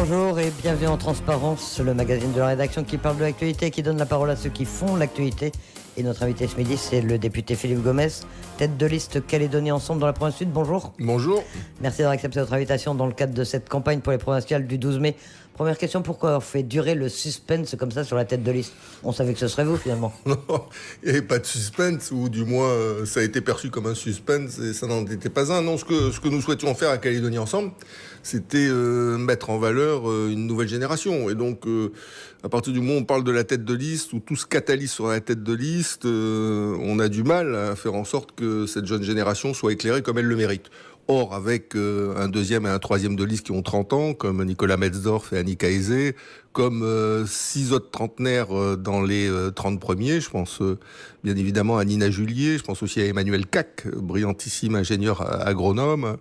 Bonjour et bienvenue en Transparence, le magazine de la rédaction qui parle de l'actualité et qui donne la parole à ceux qui font l'actualité. Et notre invité ce midi, c'est le député Philippe Gomès, tête de liste Calédonie Ensemble dans la province Sud. Bonjour. Bonjour. Merci d'avoir accepté notre invitation dans le cadre de cette campagne pour les provinciales du 12 mai. Première question, pourquoi avoir fait durer le suspense comme ça sur la tête de liste? On savait que ce serait vous finalement. Non, il n'y avait pas de suspense, ou du moins ça a été perçu comme un suspense et ça n'en était pas un. Non, ce que nous souhaitions faire à Calédonie Ensemble, c'était mettre en valeur une nouvelle génération. Et donc, à partir du moment où on parle de la tête de liste, où tout se catalyse sur la tête de liste, on a du mal à faire en sorte que cette jeune génération soit éclairée comme elle le mérite. Or, avec un deuxième et un troisième de liste qui ont 30 ans, comme Nicolas Metzdorf et Annika Aizé, comme 6 autres trentenaires dans les 30 premiers, je pense bien évidemment à Nina Julier, je pense aussi à Emmanuel Cac, brillantissime ingénieur agronome,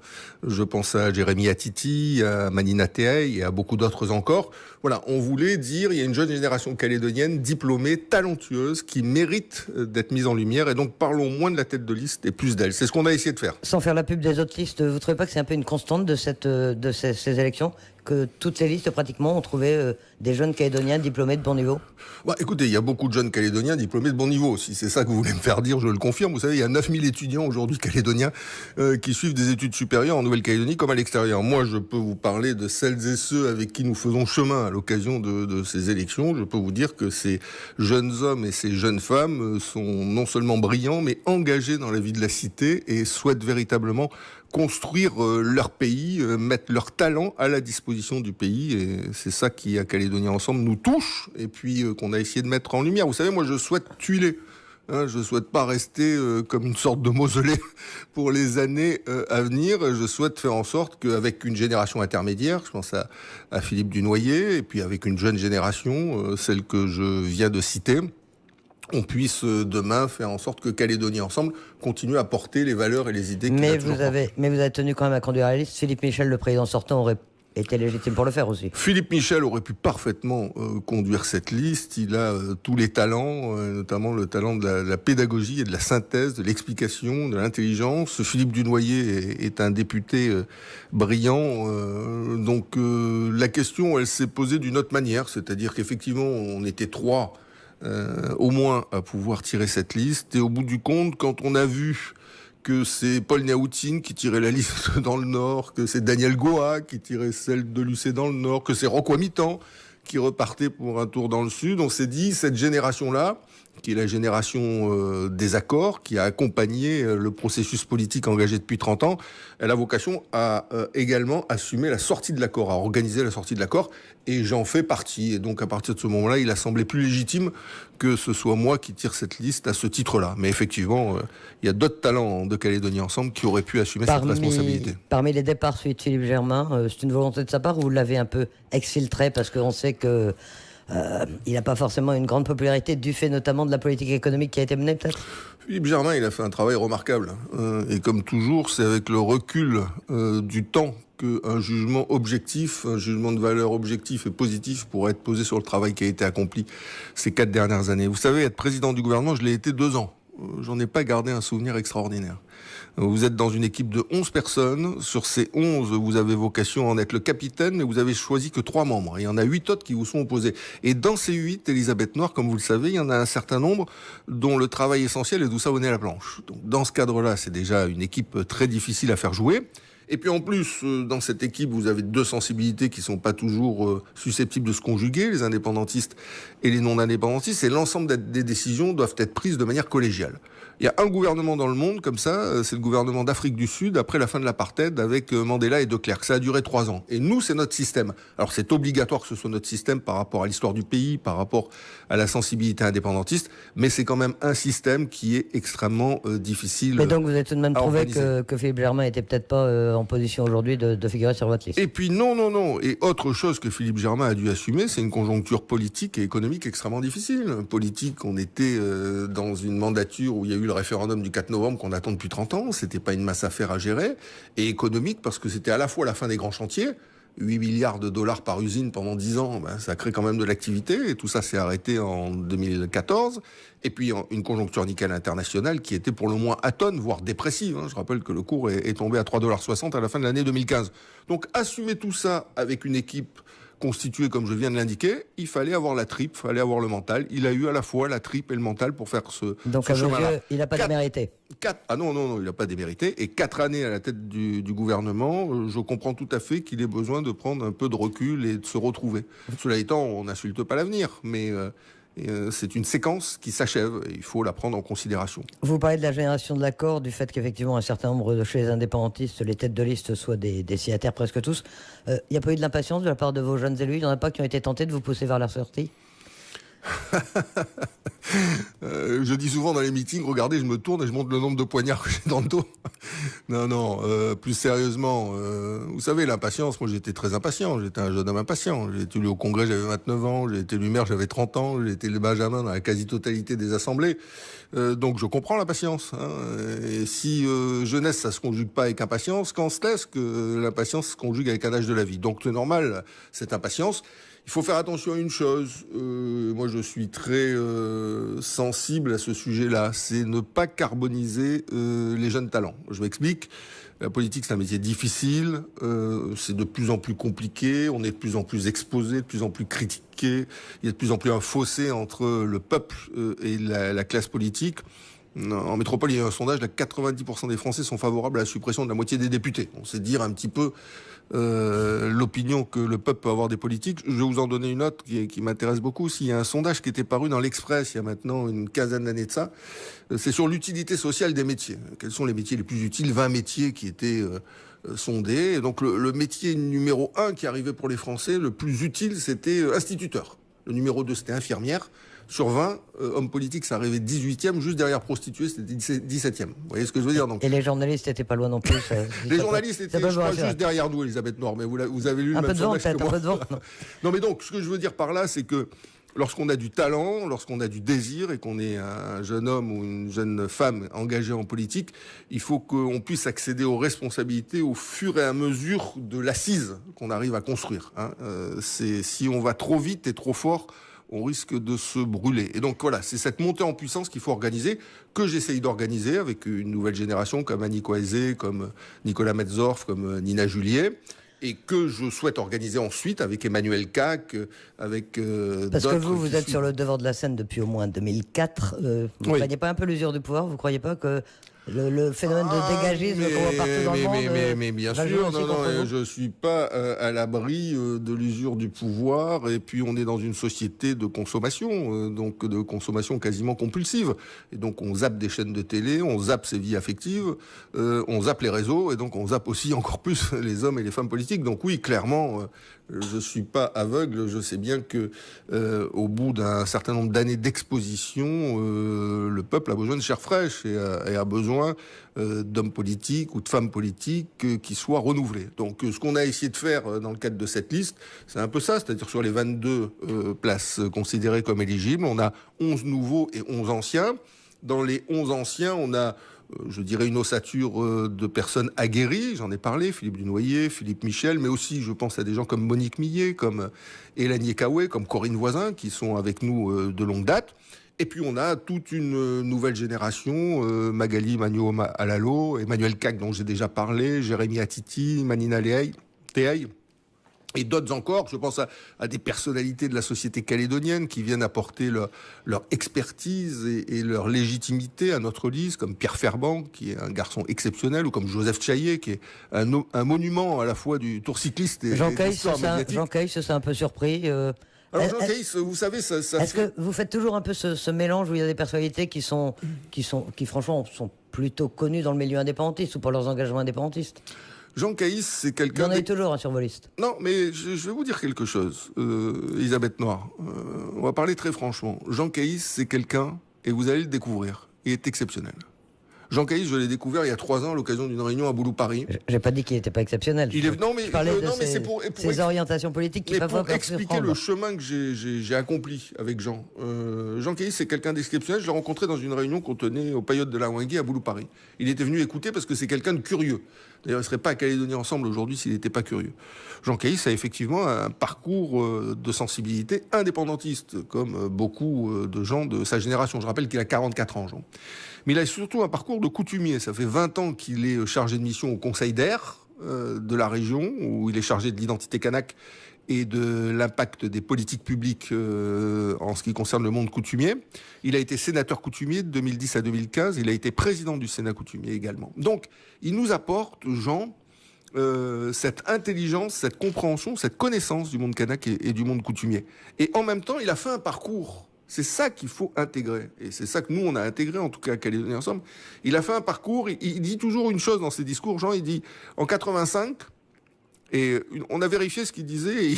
je pense à Jérémy Atiti, à Manina Teai et à beaucoup d'autres encore. Voilà, on voulait dire il y a une jeune génération calédonienne diplômée, talentueuse, qui mérite d'être mise en lumière, et donc parlons moins de la tête de liste et plus d'elle. C'est ce qu'on a essayé de faire. Sans faire la pub des autres listes, vous ne trouvez pas que c'est un peu une constante de ces élections, que toutes les listes pratiquement ont trouvé des jeunes Calédoniens diplômés de bon niveau? Écoutez, il y a beaucoup de jeunes Calédoniens diplômés de bon niveau. Si c'est ça que vous voulez me faire dire, je le confirme. Vous savez, il y a 9000 étudiants aujourd'hui calédoniens qui suivent des études supérieures en Nouvelle-Calédonie comme à l'extérieur. Moi, je peux vous parler de celles et ceux avec qui nous faisons chemin à l'occasion de ces élections. Je peux vous dire que ces jeunes hommes et ces jeunes femmes sont non seulement brillants, mais engagés dans la vie de la cité et souhaitent véritablement construire leur pays, mettre leur talent à la disposition du pays, et c'est ça qui, à Calédonie Ensemble, nous touche, et puis qu'on a essayé de mettre en lumière. Vous savez, moi je souhaite tuiler. Je souhaite pas rester comme une sorte de mausolée pour les années à venir. Je souhaite faire en sorte qu'avec une génération intermédiaire, je pense à Philippe Dunoyer, et puis avec une jeune génération, celle que je viens de citer, on puisse demain faire en sorte que Calédonie Ensemble continue à porter les valeurs et les idées qu'il a toujours portées. Mais vous avez tenu quand même à conduire la liste. Philippe Michel, le président sortant, aurait été légitime pour le faire aussi. Philippe Michel aurait pu parfaitement conduire cette liste. Il a tous les talents, notamment le talent de la pédagogie et de la synthèse, de l'explication, de l'intelligence. Philippe Dunoyer est un député brillant. Donc la question, elle s'est posée d'une autre manière. C'est-à-dire qu'effectivement, on était trois au moins à pouvoir tirer cette liste. Et au bout du compte, quand on a vu que c'est Paul Niaoutine qui tirait la liste dans le Nord, que c'est Daniel Goa qui tirait celle de Lucé dans le Nord, que c'est Rocco Mitan qui repartait pour un tour dans le Sud, on s'est dit, cette génération-là, qui est la génération des accords, qui a accompagné le processus politique engagé depuis 30 ans, elle a vocation à également assumer la sortie de l'accord, à organiser la sortie de l'accord, et j'en fais partie. Et donc à partir de ce moment-là, il a semblé plus légitime que ce soit moi qui tire cette liste à ce titre-là. Mais effectivement, il y a d'autres talents de Calédonie Ensemble qui auraient pu assumer cette responsabilité. Parmi les départs, celui de Philippe Germain, c'est une volonté de sa part, ou vous l'avez un peu exfiltré parce qu'on sait que il n'a pas forcément une grande popularité du fait notamment de la politique économique qui a été menée peut-être? Philippe Germain, il a fait un travail remarquable. Et comme toujours, c'est avec le recul du temps qu'un jugement objectif, un jugement de valeur objectif et positif pourrait être posé sur le travail qui a été accompli ces 4 dernières années. Vous savez, être président du gouvernement, je l'ai été 2 ans. J'en ai pas gardé un souvenir extraordinaire. Vous êtes dans une équipe de 11 personnes. Sur ces 11, vous avez vocation à en être le capitaine, mais vous avez choisi que 3 membres. Il y en a 8 autres qui vous sont opposés. Et dans ces 8, Elisabeth Noir, comme vous le savez, il y en a un certain nombre dont le travail essentiel est d'où savonner la planche. Donc, dans ce cadre-là, c'est déjà une équipe très difficile à faire jouer. Et puis en plus, dans cette équipe, vous avez 2 sensibilités qui sont pas toujours susceptibles de se conjuguer, les indépendantistes et les non-indépendantistes, et l'ensemble des décisions doivent être prises de manière collégiale. Il y a un gouvernement dans le monde comme ça, c'est le gouvernement d'Afrique du Sud après la fin de l'apartheid avec Mandela et de Klerk. Ça a duré 3 ans. Et nous, c'est notre système. Alors c'est obligatoire que ce soit notre système par rapport à l'histoire du pays, par rapport à la sensibilité indépendantiste, mais c'est quand même un système qui est extrêmement difficile. Mais donc vous avez tout de même trouvé que Philippe Germain était peut-être pas en position aujourd'hui de figurer sur votre liste? Et puis non. Et autre chose que Philippe Germain a dû assumer, c'est une conjoncture politique et économique extrêmement difficile. Politique, on était dans une mandature où il y a eu le référendum du 4 novembre qu'on attend depuis 30 ans. C'était pas une masse affaire à gérer. Et économique, parce que c'était à la fois la fin des grands chantiers, 8 milliards de dollars par usine pendant 10 ans, ça crée quand même de l'activité, et tout ça s'est arrêté en 2014. Et puis une conjoncture nickel internationale qui était pour le moins atone, voire dépressive. Je rappelle que le cours est tombé à 3,60 $ à la fin de l'année 2015. Donc assumer tout ça avec une équipe constitué comme je viens de l'indiquer, il fallait avoir la tripe, il fallait avoir le mental. Il a eu à la fois la tripe et le mental pour faire ce chemin-là. Il n'a pas démérité. Non, il n'a pas démérité. Et 4 années à la tête du gouvernement, je comprends tout à fait qu'il ait besoin de prendre un peu de recul et de se retrouver. Cela étant, on n'insulte pas l'avenir, mais c'est une séquence qui s'achève et il faut la prendre en considération. Vous parlez de la génération de l'accord, du fait qu'effectivement un certain nombre de chez les indépendantistes, les têtes de liste soient des signataires presque tous. Il n'y a pas eu de l'impatience de la part de vos jeunes élus? Il n'y en a pas qui ont été tentés de vous pousser vers la sortie? Je dis souvent dans les meetings, regardez, je me tourne et je montre le nombre de poignards que j'ai dans le dos. Non, plus sérieusement, vous savez, l'impatience, moi j'étais très impatient, j'étais un jeune homme impatient. J'ai été élu au Congrès, j'avais 29 ans, j'ai été élu maire, j'avais 30 ans, j'ai été le Benjamin dans la quasi-totalité des assemblées. Donc je comprends l'impatience. Et si jeunesse, ça se conjugue pas avec impatience, quand est-ce que l'impatience se conjugue avec un âge de la vie? Donc c'est normal, cette impatience. Il faut faire attention à une chose, moi je suis très sensible à ce sujet-là, c'est ne pas carboniser les jeunes talents. Je m'explique, la politique c'est un métier difficile, c'est de plus en plus compliqué, on est de plus en plus exposé, de plus en plus critiqué, il y a de plus en plus un fossé entre le peuple et la classe politique. En métropole, il y a un sondage, là, 90% des Français sont favorables à la suppression de la moitié des députés. On sait dire un petit peu l'opinion que le peuple peut avoir des politiques. Je vais vous en donner une autre qui m'intéresse beaucoup. Il y a un sondage qui était paru dans l'Express il y a maintenant une quinzaine d'années de ça. C'est sur l'utilité sociale des métiers. Quels sont les métiers les plus utiles? 20 métiers qui étaient sondés. Et donc le métier numéro 1 qui arrivait pour les Français, le plus utile, c'était instituteur. Le numéro 2, c'était infirmière. Sur 20, hommes politiques, ça arrivait 18e, juste derrière prostituées, c'était 17e. Vous voyez ce que je veux dire? Donc, et les journalistes n'étaient pas loin non plus. Les journalistes étaient, je crois, juste derrière nous, Elisabeth Noir, mais vous avez lu le même sondage que moi. Un peu de vent. Non, mais donc, ce que je veux dire par là, c'est que lorsqu'on a du talent, lorsqu'on a du désir et qu'on est un jeune homme ou une jeune femme engagée en politique, il faut qu'on puisse accéder aux responsabilités au fur et à mesure de l'assise qu'on arrive à construire. Si on va trop vite et trop fort, on risque de se brûler. Et donc voilà, c'est cette montée en puissance qu'il faut organiser, que j'essaye d'organiser avec une nouvelle génération comme Annie Coisé, comme Nicolas Metzorf, comme Nina Juliet, et que je souhaite organiser ensuite avec Emmanuel Cac, avec parce d'autres. Que vous êtes sur le devant de la scène depuis au moins 2004. Vous ne craignez pas un peu l'usure du pouvoir? Vous ne croyez pas que le phénomène de dégagisme qu'on voit partout dans le monde... Mais bien sûr, je ne suis pas à l'abri de l'usure du pouvoir, et puis on est dans une société de consommation, donc de consommation quasiment compulsive. Et donc on zappe des chaînes de télé, on zappe ses vies affectives, on zappe les réseaux, et donc on zappe aussi encore plus les hommes et les femmes politiques. Donc oui, clairement, je ne suis pas aveugle, je sais bien que au bout d'un certain nombre d'années d'exposition, le peuple a besoin de chair fraîche et a besoin d'hommes politiques ou de femmes politiques qui soient renouvelés. Donc ce qu'on a essayé de faire dans le cadre de cette liste, c'est un peu ça, c'est-à-dire sur les 22 places considérées comme éligibles, on a 11 nouveaux et 11 anciens. Dans les 11 anciens, on a je dirais une ossature de personnes aguerries, j'en ai parlé, Philippe Dunoyer, Philippe Michel, mais aussi je pense à des gens comme Monique Millet, comme Hélène Yekawé, comme Corinne Voisin, qui sont avec nous de longue date. Et puis on a toute une nouvelle génération, Magali Magno-Alalo, Emmanuel Cac dont j'ai déjà parlé, Jérémy Atiti, Manina Teaï, et d'autres encore. Je pense à des personnalités de la société calédonienne qui viennent apporter leur expertise et leur légitimité à notre liste, comme Pierre Ferban, qui est un garçon exceptionnel, ou comme Joseph Chaillet, qui est un monument à la fois du tour cycliste et Jean Caïs, c'est un peu surpris. Alors Jean Caïs, vous savez, ça est-ce que vous faites toujours un peu ce mélange où il y a des personnalités qui franchement sont plutôt connues dans le milieu indépendantiste ou pour leurs engagements indépendantistes? Jean Caïs, c'est quelqu'un... Il y en a toujours sur vos listes. Non, mais je vais vous dire quelque chose, Elisabeth Noir. On va parler très franchement. Jean Caïs, c'est quelqu'un, et vous allez le découvrir, il est exceptionnel. Jean Caïs, je l'ai découvert il y a 3 ans à l'occasion d'une réunion à Boulou-Paris. J'ai pas dit qu'il n'était pas exceptionnel. Je parlais de ses orientations politiques qui peuvent pour expliquer le chemin que j'ai accompli avec Jean. Jean Caïs, c'est quelqu'un d'exceptionnel. Je l'ai rencontré dans une réunion qu'on tenait au Paillote de la Wengui à Boulou-Paris. Il était venu écouter parce que c'est quelqu'un de curieux. D'ailleurs, il ne serait pas à Calédonie Ensemble aujourd'hui s'il n'était pas curieux. Jean Caïs a effectivement un parcours de sensibilité indépendantiste, comme beaucoup de gens de sa génération. Je rappelle qu'il a 44 ans, Jean. Mais il a surtout un parcours de coutumier. Ça fait 20 ans qu'il est chargé de mission au Conseil d'Air de la région, où il est chargé de l'identité kanak et de l'impact des politiques publiques en ce qui concerne le monde coutumier. Il a été sénateur coutumier de 2010 à 2015. Il a été président du Sénat coutumier également. Donc, il nous apporte, Jean, cette intelligence, cette compréhension, cette connaissance du monde kanak et du monde coutumier. Et en même temps, il a fait un parcours. C'est ça qu'il faut intégrer. Et c'est ça que nous, on a intégré, en tout cas à Calédonie Ensemble. Il a fait un parcours. Il dit toujours une chose dans ses discours, Jean. Il dit, en 85, et on a vérifié ce qu'il disait,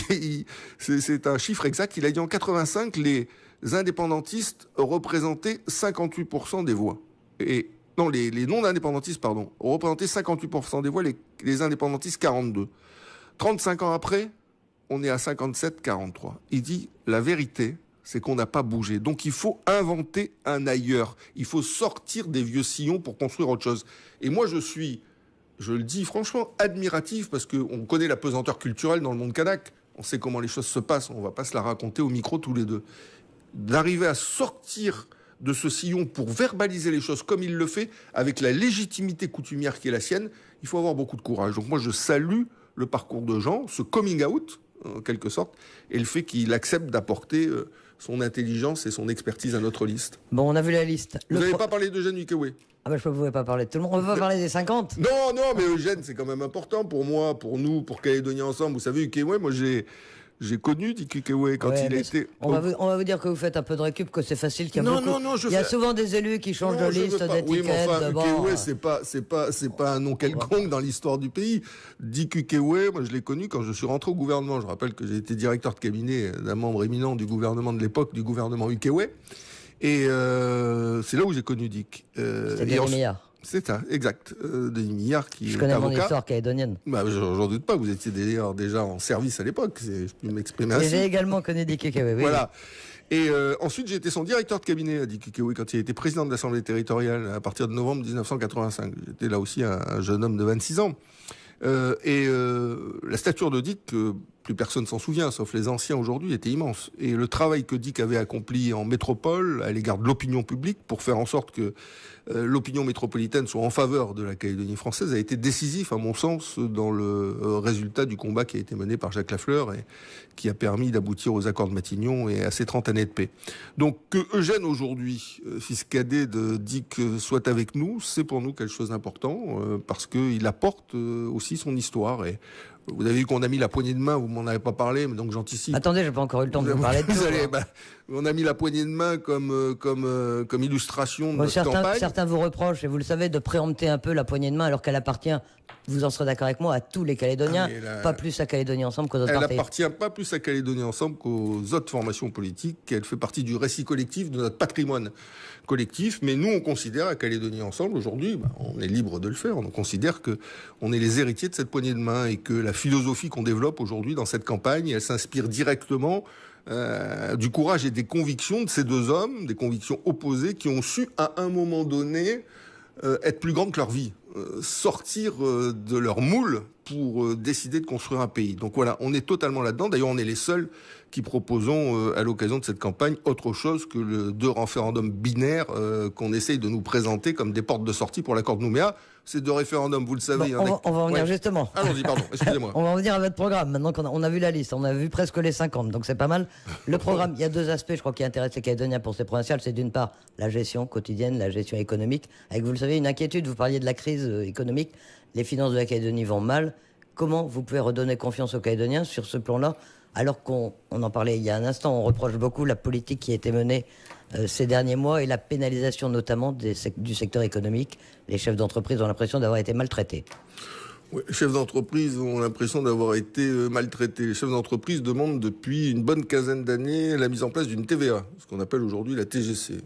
c'est un chiffre exact. Il a dit en 85, les indépendantistes représentaient 58% des voix. Et non, les non-indépendantistes, pardon, représentaient 58% des voix, les indépendantistes 42%. 35 ans après, on est à 57-43. Il dit, la vérité, c'est qu'on n'a pas bougé. Donc il faut inventer un ailleurs. Il faut sortir des vieux sillons pour construire autre chose. Et moi, je suis, je le dis franchement, admiratif, parce qu'on connaît la pesanteur culturelle dans le monde kanak. On sait comment les choses se passent. On ne va pas se la raconter au micro tous les deux. D'arriver à sortir de ce sillon pour verbaliser les choses comme il le fait, avec la légitimité coutumière qui est la sienne, il faut avoir beaucoup de courage. Donc moi, je salue le parcours de Jean, ce coming out, en quelque sorte, et le fait qu'il accepte d'apporter son intelligence et son expertise à notre liste. Bon, on a vu la liste. Vous n'avez pas parlé d'Eugène Ukewe? Ah ben je ne pouvais pas parler de tout le monde. On ne peut pas parler des 50. Non, mais Eugène, c'est quand même important pour moi, pour nous, pour Calédonie Ensemble. Vous savez, Ukewe, moi j'ai connu Dick Ukewe quand il était... On va vous dire que vous faites un peu de récup, que c'est facile, qu'il y a il y a souvent des élus qui changent de liste, d'étiquette. Oui, mais enfin, Ukewe, c'est pas un nom quelconque dans l'histoire du pays. Dick Ukewe, moi je l'ai connu quand je suis rentré au gouvernement. Je rappelle que j'ai été directeur de cabinet d'un membre éminent du gouvernement de l'époque, du gouvernement Ukewe. Et c'est là où j'ai connu Dick. C'était Denis Millard. C'est ça, exact. Denis Millard qui est avocat. Je connais mon histoire calédonienne. Bah, j'en doute pas, vous étiez d'ailleurs déjà en service à l'époque, je peux m'exprimer ainsi. Et j'ai également connu Dick Ukewe, oui. Voilà. Et ensuite, j'ai été son directeur de cabinet à Dick Ukewe quand il était président de l'Assemblée territoriale à partir de novembre 1985. J'étais là aussi un jeune homme de 26 ans. La stature de Dick, plus personne s'en souvient, sauf les anciens aujourd'hui, était immense. Et le travail que Dick avait accompli en métropole, à l'égard de l'opinion publique, pour faire en sorte que l'opinion métropolitaine soit en faveur de la Calédonie française, a été décisif, à mon sens, dans le résultat du combat qui a été mené par Jacques Lafleur et qui a permis d'aboutir aux accords de Matignon et à ces 30 années de paix. Donc que Eugène, aujourd'hui, fils cadet de Dick, soit avec nous, c'est pour nous quelque chose d'important, parce qu'il apporte aussi son histoire. Et vous avez vu qu'on a mis la poignée de main, vous m'en avez pas parlé, mais donc j'anticipe. Attendez, j'ai pas encore eu le temps de vous parler de tout. On a mis la poignée de main comme illustration de notre campagne. Certains vous reprochent, et vous le savez, de préempter un peu la poignée de main alors qu'elle appartient, vous en serez d'accord avec moi, à tous les Calédoniens, pas plus à Calédonie Ensemble qu'aux autres partis. Elle appartient pas plus à Calédonie Ensemble qu'aux autres formations politiques. Elle fait partie du récit collectif, de notre patrimoine collectif. Mais nous, on considère à Calédonie Ensemble, aujourd'hui, on est libre de le faire, on considère qu'on est les héritiers de cette poignée de main et que la philosophie qu'on développe aujourd'hui dans cette campagne, elle s'inspire directement du courage et des convictions de ces deux hommes, des convictions opposées qui ont su à un moment donné être plus grandes que leur vie, sortir de leur moule pour décider de construire un pays. Donc voilà, on est totalement là-dedans. D'ailleurs, on est les seuls qui proposons à l'occasion de cette campagne autre chose que le deux référendums binaires qu'on essaye de nous présenter comme des portes de sortie pour l'accord de Nouméa. Ces deux référendums, vous le savez. Bon, on va en venir justement. Allons-y, pardon, excusez-moi. On va en venir à votre programme. Maintenant qu'on a vu la liste, on a vu presque les 50, donc c'est pas mal. Le programme, il y a deux aspects, je crois, qui intéressent les Calédoniens pour ces provinciales. C'est d'une part la gestion quotidienne, la gestion économique. Avec, vous le savez, une inquiétude. Vous parliez de la crise économique. Les finances de la Calédonie vont mal. Comment vous pouvez redonner confiance aux Calédoniens sur ce plan-là, alors qu'on en parlait il y a un instant, on reproche beaucoup la politique qui a été menée ces derniers mois et la pénalisation notamment du secteur économique. Les chefs d'entreprise ont l'impression d'avoir été maltraités. Oui, les chefs d'entreprise ont l'impression d'avoir été maltraités. Les chefs d'entreprise demandent depuis une bonne quinzaine d'années la mise en place d'une TVA, ce qu'on appelle aujourd'hui la TGC.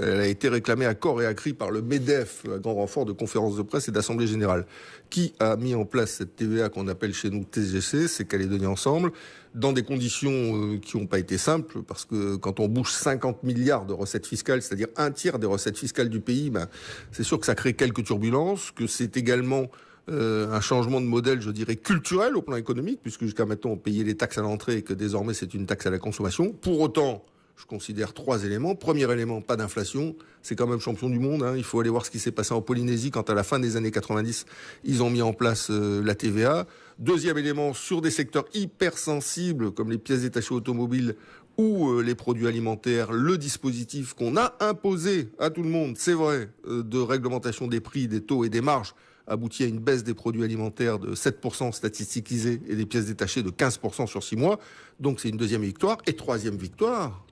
Elle a été réclamée à corps et à cri par le MEDEF, à grand renfort de conférences de presse et d'assemblée générale. Qui a mis en place cette TVA qu'on appelle chez nous TGC? C'est Calédonie Ensemble, dans des conditions qui n'ont pas été simples, parce que quand on bouge 50 milliards de recettes fiscales, c'est-à-dire un tiers des recettes fiscales du pays, c'est sûr que ça crée quelques turbulences, que c'est également un changement de modèle, je dirais, culturel au plan économique, puisque jusqu'à maintenant on payait les taxes à l'entrée et que désormais c'est une taxe à la consommation. Pour autant, je considère 3 éléments. Premier élément, pas d'inflation. C'est quand même champion du monde. Il faut aller voir ce qui s'est passé en Polynésie quand à la fin des années 90, ils ont mis en place la TVA. Deuxième élément, sur des secteurs hypersensibles comme les pièces détachées automobiles ou les produits alimentaires, le dispositif qu'on a imposé à tout le monde, c'est vrai, de réglementation des prix, des taux et des marges, aboutit à une baisse des produits alimentaires de 7% statisticisés et des pièces détachées de 15% sur 6 mois. Donc c'est une deuxième victoire. Et troisième victoire,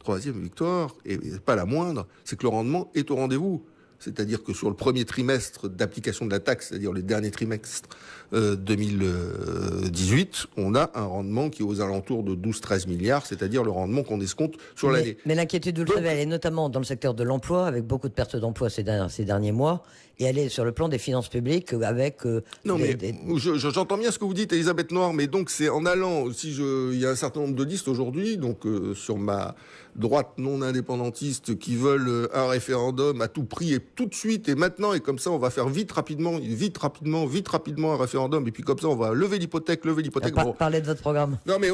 et pas la moindre, c'est que le rendement est au rendez-vous. C'est-à-dire que sur le premier trimestre d'application de la taxe, c'est-à-dire le dernier trimestre 2018, on a un rendement qui est aux alentours de 12-13 milliards, c'est-à-dire le rendement qu'on escompte sur l'année. Mais l'inquiétude, vous le savez, elle est notamment dans le secteur de l'emploi, avec beaucoup de pertes d'emploi ces derniers mois, et elle est sur le plan des finances publiques, avec... J'entends bien ce que vous dites, Elisabeth Noire, mais donc c'est en allant, il y a un certain nombre de listes aujourd'hui, donc sur ma droite non indépendantiste, qui veulent un référendum à tout prix et tout de suite et maintenant, et comme ça on va faire vite rapidement un référendum, et puis comme ça on va lever l'hypothèque. Parlez de votre programme. Non mais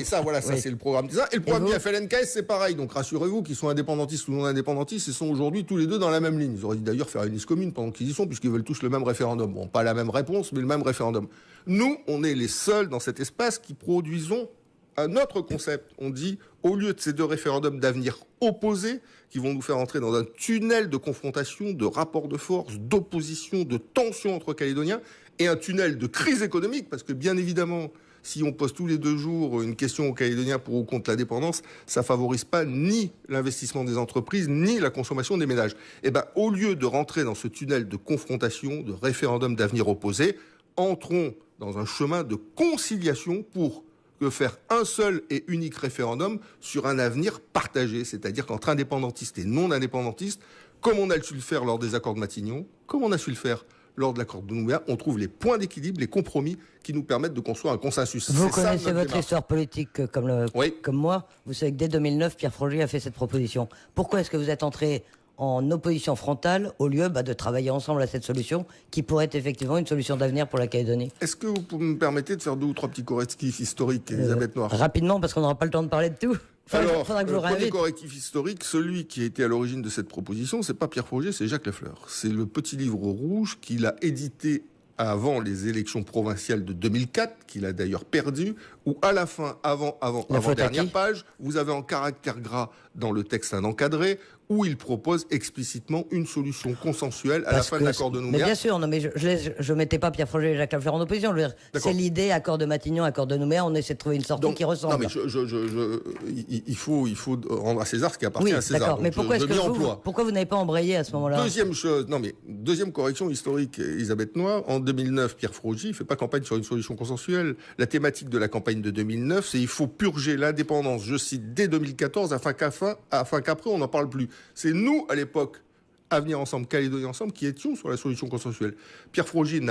ça voilà, ça c'est le programme. Et le programme du FLNKS c'est pareil, donc rassurez-vous qu'ils sont indépendantistes ou non indépendantistes, ils sont aujourd'hui tous les deux dans la même ligne. Ils auraient dû d'ailleurs faire une liste commune pendant qu'ils y sont, puisqu'ils veulent tous le même référendum. Bon, pas la même réponse, mais le même référendum. Nous, on est les seuls dans cet espace qui produisons un autre concept. On dit, au lieu de ces deux référendums d'avenir opposés, qui vont nous faire entrer dans un tunnel de confrontation, de rapport de force, d'opposition, de tension entre Calédoniens, et un tunnel de crise économique, parce que bien évidemment, si on pose tous les 2 jours une question aux Calédoniens pour ou contre la dépendance, ça favorise pas ni l'investissement des entreprises, ni la consommation des ménages. Eh ben, au lieu de rentrer dans ce tunnel de confrontation, de référendum d'avenir opposé, entrons dans un chemin de conciliation pour faire un seul et unique référendum sur un avenir partagé, c'est-à-dire qu'entre indépendantistes et non indépendantistes, comme on a su le faire lors des accords de Matignon, comme on a su le faire lors de l'accord de Nouméa, on trouve les points d'équilibre, les compromis qui nous permettent de construire un consensus. Vous connaissez votre histoire politique comme moi. Vous savez que dès 2009, Pierre Frogier a fait cette proposition. Pourquoi est-ce que vous êtes entré en opposition frontale au lieu de travailler ensemble à cette solution qui pourrait être effectivement une solution d'avenir pour la Calédonie? Est-ce que vous me permettez de faire 2 ou 3 petits correctifs historiques, Elisabeth Noire? Rapidement, parce qu'on n'aura pas le temps de parler de tout. Alors, le premier correctif historique, celui qui a été à l'origine de cette proposition, c'est pas Pierre Frogier, c'est Jacques Lafleur. C'est le petit livre rouge qu'il a édité avant les élections provinciales de 2004, qu'il a d'ailleurs perdu, où à la fin, avant dernière page, vous avez en caractère gras dans le texte un encadré, où il propose explicitement une solution consensuelle à la fin de l'accord de Nouméa. Mais bien sûr, non, mais je mettais pas Pierre Frogier et Jacques Lafleur en opposition. Je veux dire, c'est l'idée, accord de Matignon, accord de Nouméa, on essaie de trouver une sortie qui ressemble. Non, mais il faut rendre à César ce qui appartient à César. D'accord, mais pourquoi vous n'avez pas embrayé à ce moment-là? Deuxième correction historique, Elisabeth Noire. En 2009, Pierre Frogier ne fait pas campagne sur une solution consensuelle. La thématique de la campagne de 2009, c'est il faut purger l'indépendance, je cite, dès 2014, afin qu'après on n'en parle plus. C'est nous, à l'époque, Avenir Ensemble, Calédonie Ensemble, qui étions sur la solution consensuelle. Pierre Frogier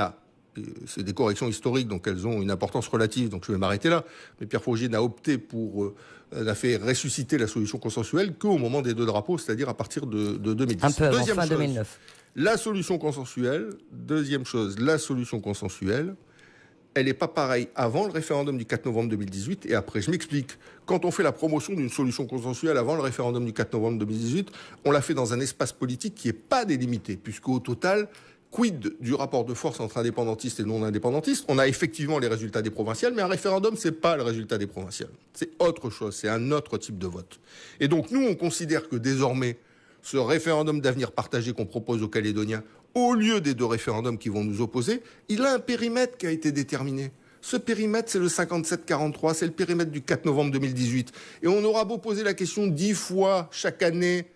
c'est des corrections historiques, donc elles ont une importance relative, donc je vais m'arrêter là. Mais Pierre Frogier n'a opté n'a fait ressusciter la solution consensuelle qu'au moment des 2 drapeaux, c'est-à-dire à partir de 2010. Un peu avant, fin 2009. La solution consensuelle, elle n'est pas pareille avant le référendum du 4 novembre 2018 et après. Je m'explique. Quand on fait la promotion d'une solution consensuelle avant le référendum du 4 novembre 2018, on l'a fait dans un espace politique qui n'est pas délimité, puisqu'au total, quid du rapport de force entre indépendantistes et non indépendantistes? On a effectivement les résultats des provinciales, mais un référendum, c'est pas le résultat des provinciales. C'est autre chose, c'est un autre type de vote. Et donc nous, on considère que désormais, ce référendum d'avenir partagé qu'on propose aux Calédoniens, au lieu des 2 référendums qui vont nous opposer, il a un périmètre qui a été déterminé. Ce périmètre, c'est le 57-43, c'est le périmètre du 4 novembre 2018. Et on aura beau poser la question 10 fois chaque année,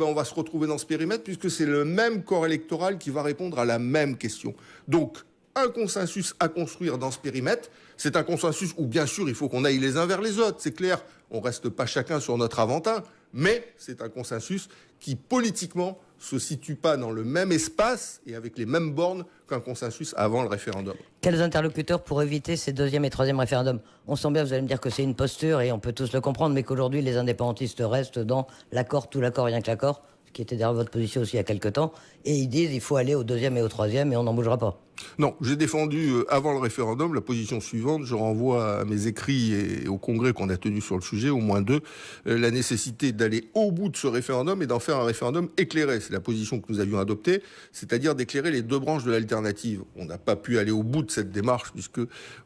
on va se retrouver dans ce périmètre, puisque c'est le même corps électoral qui va répondre à la même question. Donc, un consensus à construire dans ce périmètre, c'est un consensus où, bien sûr, il faut qu'on aille les uns vers les autres, c'est clair, on ne reste pas chacun sur notre avantage, mais c'est un consensus qui, politiquement, se situe pas dans le même espace et avec les mêmes bornes qu'un consensus avant le référendum. Quels interlocuteurs pour éviter ces 2e et 3e référendums? On sent bien, vous allez me dire que c'est une posture et on peut tous le comprendre, mais qu'aujourd'hui les indépendantistes restent dans l'accord, tout l'accord, rien que l'accord, ce qui était derrière votre position aussi il y a quelque temps, et ils disent il faut aller au 2e et au 3e et on n'en bougera pas. Non, j'ai défendu avant le référendum la position suivante. Je renvoie à mes écrits et au congrès qu'on a tenu sur le sujet, au moins 2, la nécessité d'aller au bout de ce référendum et d'en faire un référendum éclairé. C'est la position que nous avions adoptée, c'est-à-dire d'éclairer les 2 branches de l'alternative. On n'a pas pu aller au bout de cette démarche puisque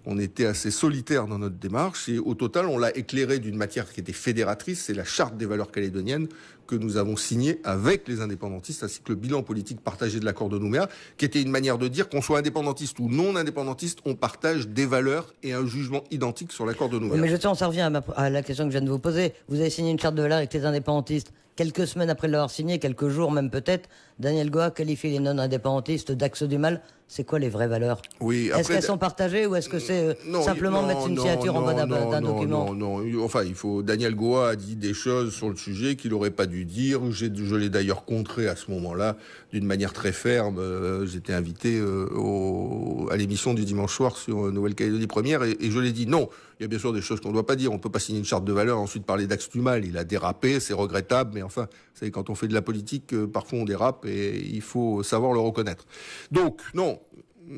on était assez solitaire dans notre démarche et au total, on l'a éclairé d'une matière qui était fédératrice, c'est la charte des valeurs calédoniennes que nous avons signée avec les indépendantistes ainsi que le bilan politique partagé de l'accord de Nouméa, qui était une manière de dire qu'on soit indépendantiste ou non indépendantiste, on partage des valeurs et un jugement identique sur l'accord de Nouméa. Oui, mais justement, ça revient à la question que je viens de vous poser. Vous avez signé une charte de valeurs avec les indépendantistes. Quelques semaines après l'avoir signé, quelques jours même peut-être, Daniel Goa qualifie les non-indépendantistes d'axe du mal. C'est quoi les vraies valeurs? Oui, est-ce qu'elles sont partagées ou est-ce que c'est simplement mettre une signature en bas d'un document? Non. Enfin, Daniel Goa a dit des choses sur le sujet qu'il n'aurait pas dû dire. Je l'ai d'ailleurs contré à ce moment-là d'une manière très ferme. J'étais invité à l'émission du dimanche soir sur Nouvelle-Calédonie Première et je l'ai dit non. Il y a bien sûr des choses qu'on ne doit pas dire. On ne peut pas signer une charte de valeurs et ensuite parler d'axe du mal. Il a dérapé, c'est regrettable, mais enfin, vous savez, quand on fait de la politique, parfois on dérape et il faut savoir le reconnaître. Donc, non.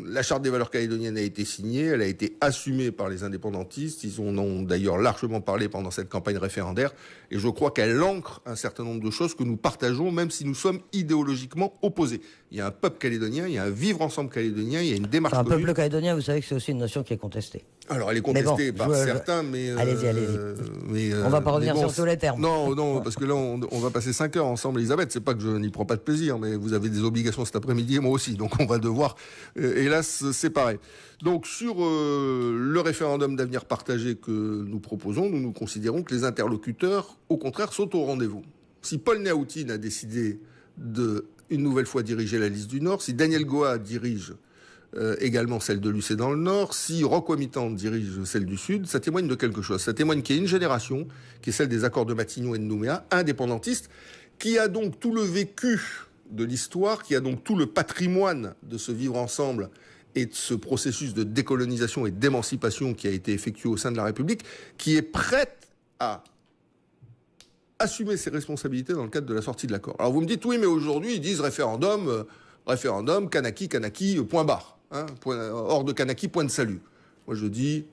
La charte des valeurs calédoniennes a été signée, elle a été assumée par les indépendantistes, ils en ont d'ailleurs largement parlé pendant cette campagne référendaire, et je crois qu'elle ancre un certain nombre de choses que nous partageons, même si nous sommes idéologiquement opposés. Il y a un peuple calédonien, il y a un vivre ensemble calédonien, il y a une démarche commune. Un peuple calédonien, vous savez que c'est aussi une notion qui est contestée. Alors elle est contestée par certains, mais... Allez-y. On va pas revenir sur tous les termes. Non, parce que là, on va passer 5 heures ensemble, Elisabeth. C'est pas que je n'y prends pas de plaisir, mais vous avez des obligations cet après-midi et moi aussi. Donc on va devoir, hélas, séparer. Donc sur le référendum d'avenir partagé que nous proposons, nous considérons que les interlocuteurs, au contraire, sont au rendez-vous. Si Paul Néautine a décidé de, une nouvelle fois, diriger la liste du Nord, si Daniel Goa dirige également celle de l'UC dans le Nord, si Roch-Ouamitan dirige celle du Sud, ça témoigne de quelque chose. Ça témoigne qu'il y a une génération, qui est celle des accords de Matignon et de Nouméa, indépendantiste, qui a donc tout le vécu de l'histoire, qui a donc tout le patrimoine de ce vivre ensemble et de ce processus de décolonisation et d'émancipation qui a été effectué au sein de la République, qui est prête à assumer ses responsabilités dans le cadre de la sortie de l'accord. Alors vous me dites, oui, mais aujourd'hui, ils disent référendum, Kanaki, point barre. Hors de Kanaki, point de salut. Moi, je dis,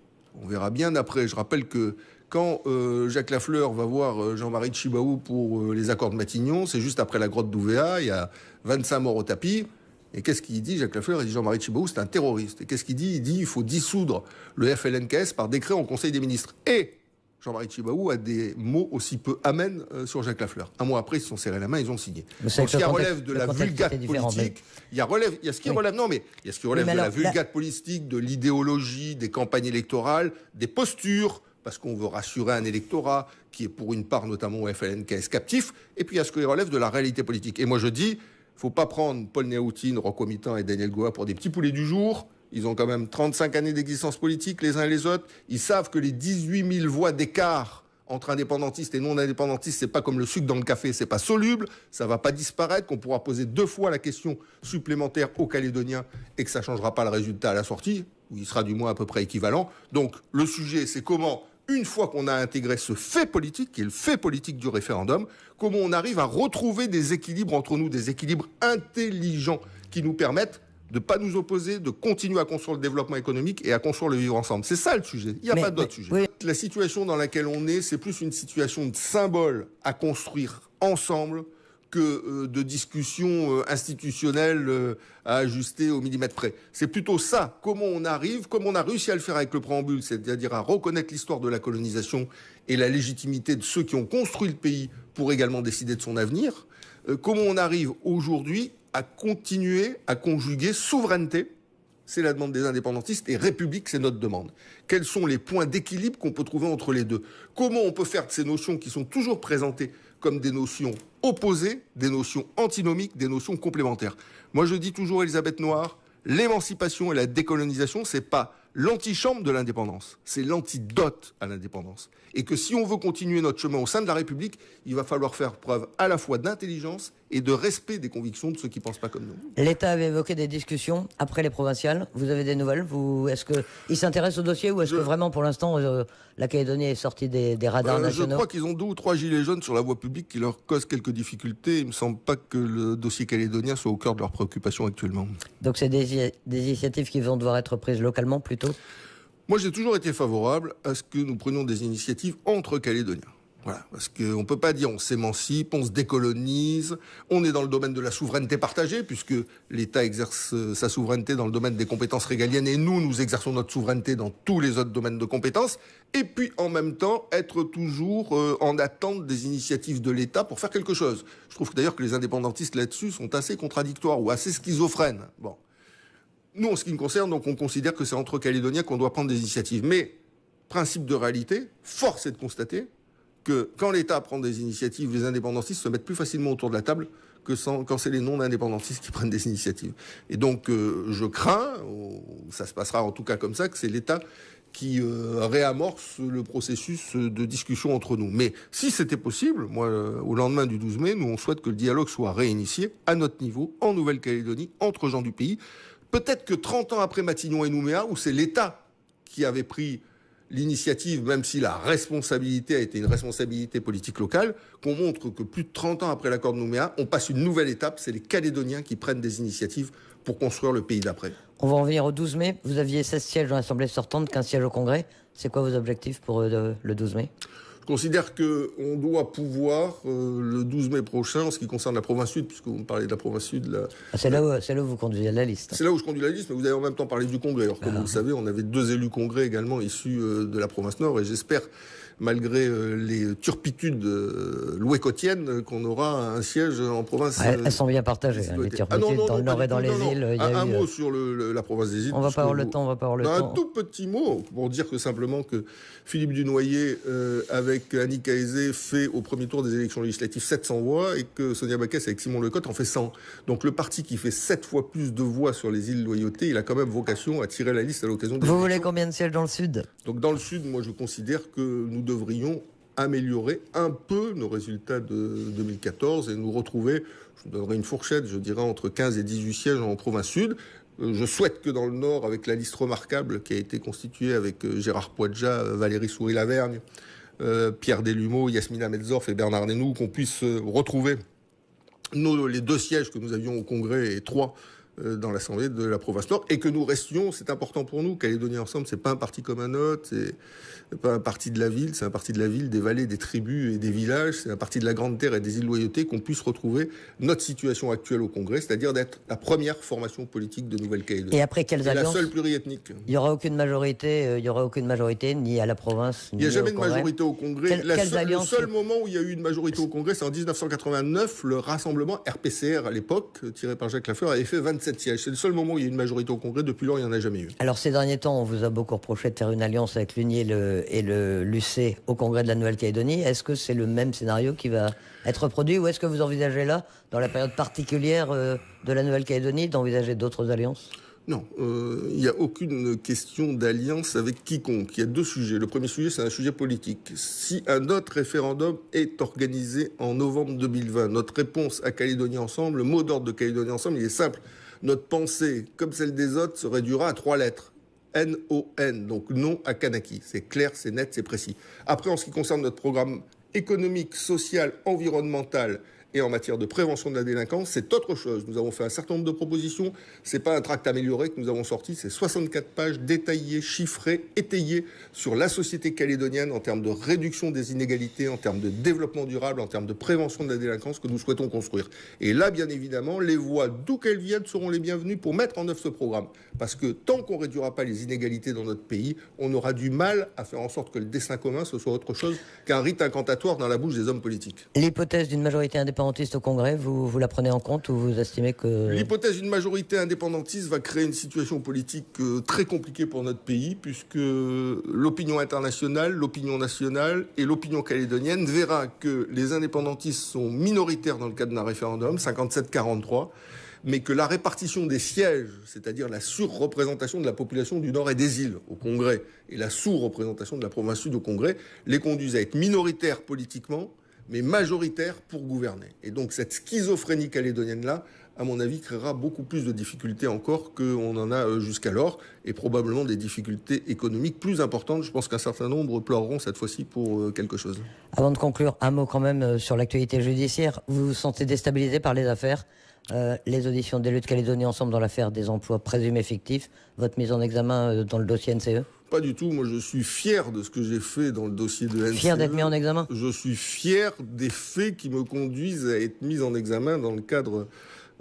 on verra bien après. Je rappelle que quand Jacques Lafleur va voir Jean-Marie Tjibaou pour les accords de Matignon, c'est juste après la grotte d'Ouvéa, il y a 25 morts au tapis. Et qu'est-ce qu'il dit, Jacques Lafleur? Il dit Jean-Marie Tjibaou, c'est un terroriste. Et qu'est-ce qu'il dit? Il dit il faut dissoudre le FLNKS par décret en Conseil des ministres. Et Jean-Marie Tjibaou a des mots aussi peu amènes sur Jacques Lafleur. Un mois après, ils se sont serrés la main, ils ont signé. Donc, ce qui relève de la vulgate politique, il y a ce qui relève de la vulgate politique, de l'idéologie, des campagnes électorales, des postures, parce qu'on veut rassurer un électorat qui est pour une part notamment au FLNKS captif, et puis il y a ce qui relève de la réalité politique. Et moi je dis, faut pas prendre Paul Néautine, Roch-Ouamitan et Daniel Goa pour des petits poulets du jour. Ils ont quand même 35 années d'existence politique, les uns et les autres. Ils savent que les 18 000 voix d'écart entre indépendantistes et non-indépendantistes, c'est pas comme le sucre dans le café, c'est pas soluble, ça va pas disparaître, qu'on pourra poser 2 fois la question supplémentaire aux Calédoniens et que ça changera pas le résultat à la sortie, où il sera du moins à peu près équivalent. Donc, le sujet, c'est comment, une fois qu'on a intégré ce fait politique, qui est le fait politique du référendum, comment on arrive à retrouver des équilibres entre nous, des équilibres intelligents qui nous permettent de ne pas nous opposer, de continuer à construire le développement économique et à construire le vivre ensemble. C'est ça le sujet. Il n'y a pas d'autre sujet. Oui. La situation dans laquelle on est, c'est plus une situation de symbole à construire ensemble que de discussions institutionnelles à ajuster au millimètre près. C'est plutôt ça. Comment on arrive, comme on a réussi à le faire avec le préambule, c'est-à-dire à reconnaître l'histoire de la colonisation et la légitimité de ceux qui ont construit le pays pour également décider de son avenir. Comment on arrive aujourd'hui à continuer à conjuguer souveraineté, c'est la demande des indépendantistes, et république, c'est notre demande. Quels sont les points d'équilibre qu'on peut trouver entre les deux? Comment on peut faire de ces notions qui sont toujours présentées comme des notions opposées, des notions antinomiques, des notions complémentaires? Moi, je dis toujours, Elisabeth Noir, l'émancipation et la décolonisation, c'est pas l'antichambre de l'indépendance. C'est l'antidote à l'indépendance. Et que si on veut continuer notre chemin au sein de la République, il va falloir faire preuve à la fois d'intelligence et de respect des convictions de ceux qui ne pensent pas comme nous. L'État avait évoqué des discussions après les provinciales. Vous avez des nouvelles? Est-ce qu'il s'intéresse au dossier ou est-ce que vraiment pour l'instant la Calédonie est sortie des radars nationaux? Je crois qu'ils ont 2 ou 3 gilets jaunes sur la voie publique qui leur causent quelques difficultés. Il ne me semble pas que le dossier calédonien soit au cœur de leurs préoccupations actuellement. Donc c'est des initiatives qui vont devoir être prises localement plutôt? Moi, j'ai toujours été favorable à ce que nous prenions des initiatives entre Calédoniens. Voilà, parce qu'on ne peut pas dire on s'émancipe, on se décolonise, on est dans le domaine de la souveraineté partagée, puisque l'État exerce sa souveraineté dans le domaine des compétences régaliennes, et nous exerçons notre souveraineté dans tous les autres domaines de compétences, et puis en même temps être toujours en attente des initiatives de l'État pour faire quelque chose. Je trouve d'ailleurs que les indépendantistes là-dessus sont assez contradictoires ou assez schizophrènes. Bon. Nous, en ce qui nous concerne, donc, on considère que c'est entre Calédoniens qu'on doit prendre des initiatives. Mais, principe de réalité, force est de constater que quand l'État prend des initiatives, les indépendantistes se mettent plus facilement autour de la table que quand c'est les non-indépendantistes qui prennent des initiatives. Et donc, je crains, ça se passera en tout cas comme ça, que c'est l'État qui réamorce le processus de discussion entre nous. Mais si c'était possible, moi, au lendemain du 12 mai, nous, on souhaite que le dialogue soit réinitié à notre niveau, en Nouvelle-Calédonie, entre gens du pays. Peut-être que 30 ans après Matignon et Nouméa, où c'est l'État qui avait pris l'initiative, même si la responsabilité a été une responsabilité politique locale, qu'on montre que plus de 30 ans après l'accord de Nouméa, on passe une nouvelle étape, c'est les Calédoniens qui prennent des initiatives pour construire le pays d'après. On va en venir au 12 mai. Vous aviez 16 sièges dans l'Assemblée sortante, 15 sièges au Congrès. C'est quoi vos objectifs pour le 12 mai ? Je considère qu'on doit pouvoir, le 12 mai prochain, en ce qui concerne la province sud, puisque vous me parlez de la province sud... c'est là où vous conduisez la liste. C'est là où je conduis la liste, mais vous avez en même temps parlé du Congrès. Alors, comme vous le savez, on avait 2 élus Congrès également issus de la province nord, et j'espère, malgré les turpitudes louécotiennes, qu'on aura un siège en province... Elles sont bien partagées, les turpitudes dans le nord et dans les îles. Un mot sur la province des îles. On va pas avoir le temps, Un tout petit mot, pour dire que simplement que Philippe Dunoyer, avec Annick Aizé, fait au premier tour des élections législatives 700 voix, et que Sonia Backès avec Simon Lecotte en fait 100. Donc le parti qui fait 7 fois plus de voix sur les îles Loyauté, il a quand même vocation à tirer la liste à l'occasion des élections. Vous voulez combien de sièges dans le sud ? Donc dans le sud, moi je considère que nous devrions améliorer un peu nos résultats de 2014 et nous retrouver, je vous donnerai une fourchette, je dirais entre 15 et 18 sièges en province sud. Je souhaite que dans le Nord, avec la liste remarquable qui a été constituée avec Gérard Poadja, Valérie Souris-Lavergne, Pierre Delumeau, Yasmina Metzorf et Bernard Nénou, qu'on puisse retrouver les 2 sièges que nous avions au Congrès et 3 dans l'Assemblée de la province Nord, et que nous restions, c'est important pour nous, Calédonie Ensemble, c'est pas un parti comme un autre, c'est pas un parti de la ville, c'est un parti de la ville, des vallées, des tribus et des villages, c'est un parti de la Grande Terre et des îles Loyauté, qu'on puisse retrouver notre situation actuelle au Congrès, c'est-à-dire d'être la première formation politique de Nouvelle-Calédonie. Et après quelles alliances ? La seule pluriethnique. Il n'y aura aucune majorité, ni à la province, ni il n'y a jamais de majorité au Congrès. Le seul moment où il y a eu une majorité au Congrès, c'est en 1989, le rassemblement RPCR à l'époque, tiré par Jacques Lafleur, avait fait 27 sièges. C'est le seul moment où il y a eu une majorité au Congrès. Depuis lors, il n'y en a jamais eu. Alors ces derniers temps, on vous a beaucoup reproché de faire une alliance avec l'UNI et le l'UC au Congrès de la Nouvelle-Calédonie. Est-ce que c'est le même scénario qui va être reproduit, ou est-ce que vous envisagez là, dans la période particulière de la Nouvelle-Calédonie, d'envisager d'autres alliances ? Non, il n'y a aucune question d'alliance avec quiconque. Il y a 2 sujets. Le premier sujet, c'est un sujet politique. Si un autre référendum est organisé en novembre 2020, notre réponse à Calédonie Ensemble, le mot d'ordre de Calédonie Ensemble, il est simple. Notre pensée, comme celle des autres, se réduira à 3 lettres. N-O-N, donc non à Kanaki. C'est clair, c'est net, c'est précis. Après, en ce qui concerne notre programme économique, social, environnemental et en matière de prévention de la délinquance, c'est autre chose. Nous avons fait un certain nombre de propositions. C'est pas un tract amélioré que nous avons sorti, c'est 64 pages détaillées, chiffrées, étayées sur la société calédonienne en termes de réduction des inégalités, en termes de développement durable, en termes de prévention de la délinquance que nous souhaitons construire. Et là, bien évidemment, les voix, d'où qu'elles viennent, seront les bienvenues pour mettre en œuvre ce programme. Parce que tant qu'on ne réduira pas les inégalités dans notre pays, on aura du mal à faire en sorte que le destin commun, ce soit autre chose qu'un rite incantatoire dans la bouche des hommes politiques. L'hypothèse d'une majorité indépendantiste au Congrès, vous la prenez en compte, ou vous estimez que... L'hypothèse d'une majorité indépendantiste va créer une situation politique très compliquée pour notre pays, puisque l'opinion internationale, l'opinion nationale et l'opinion calédonienne verra que les indépendantistes sont minoritaires dans le cadre d'un référendum, 57-43, mais que la répartition des sièges, c'est-à-dire la surreprésentation de la population du Nord et des îles au Congrès, et la sous-représentation de la province Sud au Congrès, les conduisent à être minoritaires politiquement, mais majoritaires pour gouverner. Et donc cette schizophrénie calédonienne-là, à mon avis, créera beaucoup plus de difficultés encore qu'on en a jusqu'alors, et probablement des difficultés économiques plus importantes. Je pense qu'un certain nombre pleureront cette fois-ci pour quelque chose. Avant de conclure, un mot quand même sur l'actualité judiciaire. Vous vous sentez déstabilisé par les affaires, les auditions des Luttes Calédonie ensemble dans l'affaire des emplois présumés fictifs, votre mise en examen dans le dossier NCE? Pas du tout. Moi, je suis fier de ce que j'ai fait dans le dossier de NCE. Fier d'être mis en examen? Je suis fier des faits qui me conduisent à être mis en examen dans le cadre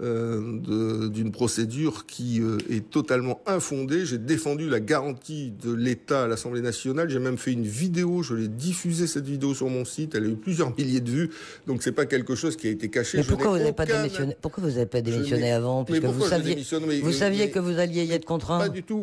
d'une procédure qui est totalement infondée. J'ai défendu la garantie de l'État à l'Assemblée nationale. J'ai même fait une vidéo. Je l'ai diffusée, cette vidéo, sur mon site. Elle a eu plusieurs milliers de vues. Donc, c'est pas quelque chose qui a été caché. Mais pourquoi vous n'avez pas démissionné? Pourquoi vous n'avez pas démissionné avant? Puisque vous saviez que vous alliez y être contraint. Pas du tout.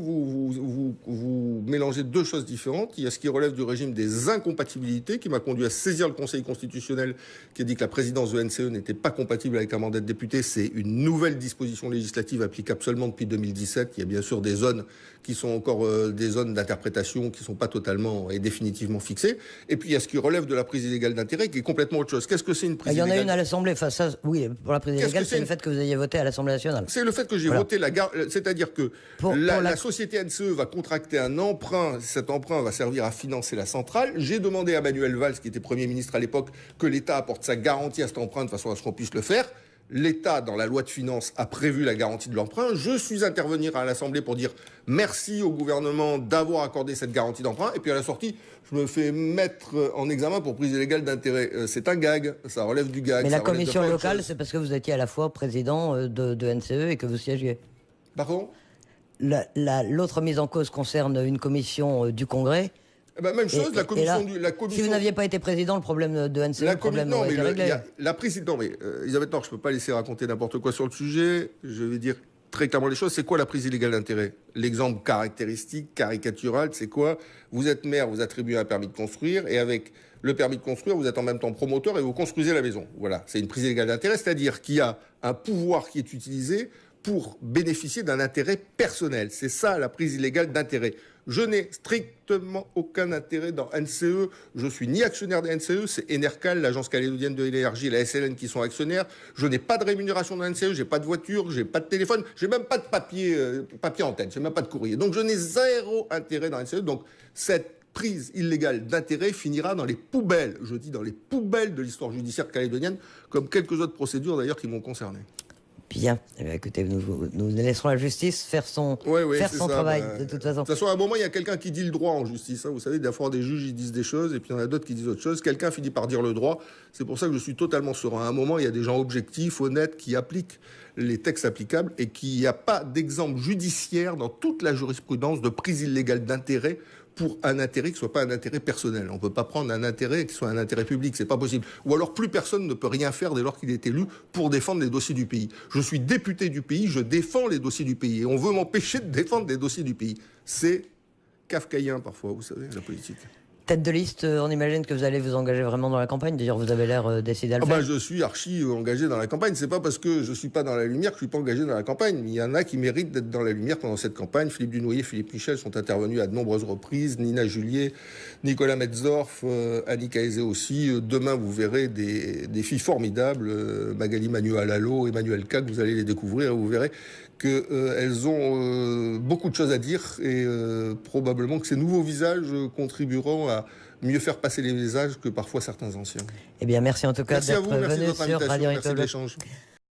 Vous mélangez deux choses différentes. Il y a ce qui relève du régime des incompatibilités, qui m'a conduit à saisir le Conseil constitutionnel, qui a dit que la présidence de NCE n'était pas compatible avec un mandat de député. C'est une nouvelle disposition législative applicable seulement depuis 2017. Il y a bien sûr des zones qui sont encore des zones d'interprétation qui ne sont pas totalement et définitivement fixées. Et puis il y a ce qui relève de la prise illégale d'intérêt, qui est complètement autre chose. Qu'est-ce que c'est une prise illégale? Il y en a une à l'Assemblée. Enfin, ça, oui, pour la prise illégale, c'est le fait que vous ayez voté à l'Assemblée nationale. C'est le fait que j'ai voté c'est-à-dire que la société NCE va contracter un emprunt. Cet emprunt va servir à financer la centrale. J'ai demandé à Manuel Valls, qui était Premier ministre à l'époque, que l'État apporte sa garantie à cet emprunt de façon à ce qu'on puisse le faire. L'État, dans la loi de finances, a prévu la garantie de l'emprunt. Je suis intervenu à l'Assemblée pour dire merci au gouvernement d'avoir accordé cette garantie d'emprunt. Et puis à la sortie, je me fais mettre en examen pour prise illégale d'intérêt. C'est un gag, ça relève du gag. Mais la commission locale, c'est parce que vous étiez à la fois président de NCE et que vous siégiez. Pardon ? L'autre mise en cause concerne une commission du Congrès. Même chose, la commission... Si vous n'aviez pas été président, le problème de NCE, le problème aurait été réglé. Elisabeth Nord, je ne peux pas laisser raconter n'importe quoi sur le sujet. Je vais dire très clairement les choses. C'est quoi la prise illégale d'intérêt? L'exemple caractéristique, caricatural, c'est quoi? Vous êtes maire, vous attribuez un permis de construire, et avec le permis de construire, vous êtes en même temps promoteur et vous construisez la maison. Voilà, c'est une prise illégale d'intérêt, c'est-à-dire qu'il y a un pouvoir qui est utilisé pour bénéficier d'un intérêt personnel. C'est ça, la prise illégale d'intérêt. Je n'ai strictement aucun intérêt dans NCE. Je suis ni actionnaire de NCE, c'est Enercal, l'agence calédonienne de l'énergie, la SLN qui sont actionnaires. Je n'ai pas de rémunération dans NCE, j'ai pas de voiture, j'ai pas de téléphone, j'ai même pas de papier antenne, j'ai même pas de courrier. Donc je n'ai zéro intérêt dans NCE. Donc cette prise illégale d'intérêt finira dans les poubelles, je dis dans les poubelles de l'histoire judiciaire calédonienne, comme quelques autres procédures d'ailleurs qui m'ont concerné. Bien. Eh bien, écoutez, nous laisserons la justice faire son travail, de toute façon. De toute façon, à un moment, il y a quelqu'un qui dit le droit en justice. Hein. Vous savez, des fois, des juges, ils disent des choses, et puis il y en a d'autres qui disent autre chose. Quelqu'un finit par dire le droit. C'est pour ça que je suis totalement serein. À un moment, il y a des gens objectifs, honnêtes, qui appliquent les textes applicables, et qu'il n'y a pas d'exemple judiciaire dans toute la jurisprudence de prise illégale d'intérêt pour un intérêt qui ne soit pas un intérêt personnel. On ne peut pas prendre un intérêt qui soit un intérêt public, c'est pas possible. Ou alors plus personne ne peut rien faire dès lors qu'il est élu pour défendre les dossiers du pays. Je suis député du pays, je défends les dossiers du pays. Et on veut m'empêcher de défendre les dossiers du pays. C'est kafkaïen parfois, vous savez, la politique. Tête de liste, on imagine que vous allez vous engager vraiment dans la campagne. D'ailleurs, vous avez l'air décidé à le faire. Je suis archi engagé dans la campagne. C'est pas parce que je suis pas dans la lumière que je suis pas engagé dans la campagne. Il y en a qui méritent d'être dans la lumière pendant cette campagne. Philippe Dunoyer, Philippe Michel sont intervenus à de nombreuses reprises. Nina Julier, Nicolas Metzdorf, Annie Kaezé aussi. Demain, vous verrez des filles formidables. Magali Manuel-Alalo, Emmanuel Kac, vous allez les découvrir et vous verrez qu'elles ont beaucoup de choses à dire et probablement que ces nouveaux visages contribueront à mieux faire passer les messages que parfois certains anciens. Eh bien, merci en tout cas d'être venu sur Radio République. Merci de l'échange.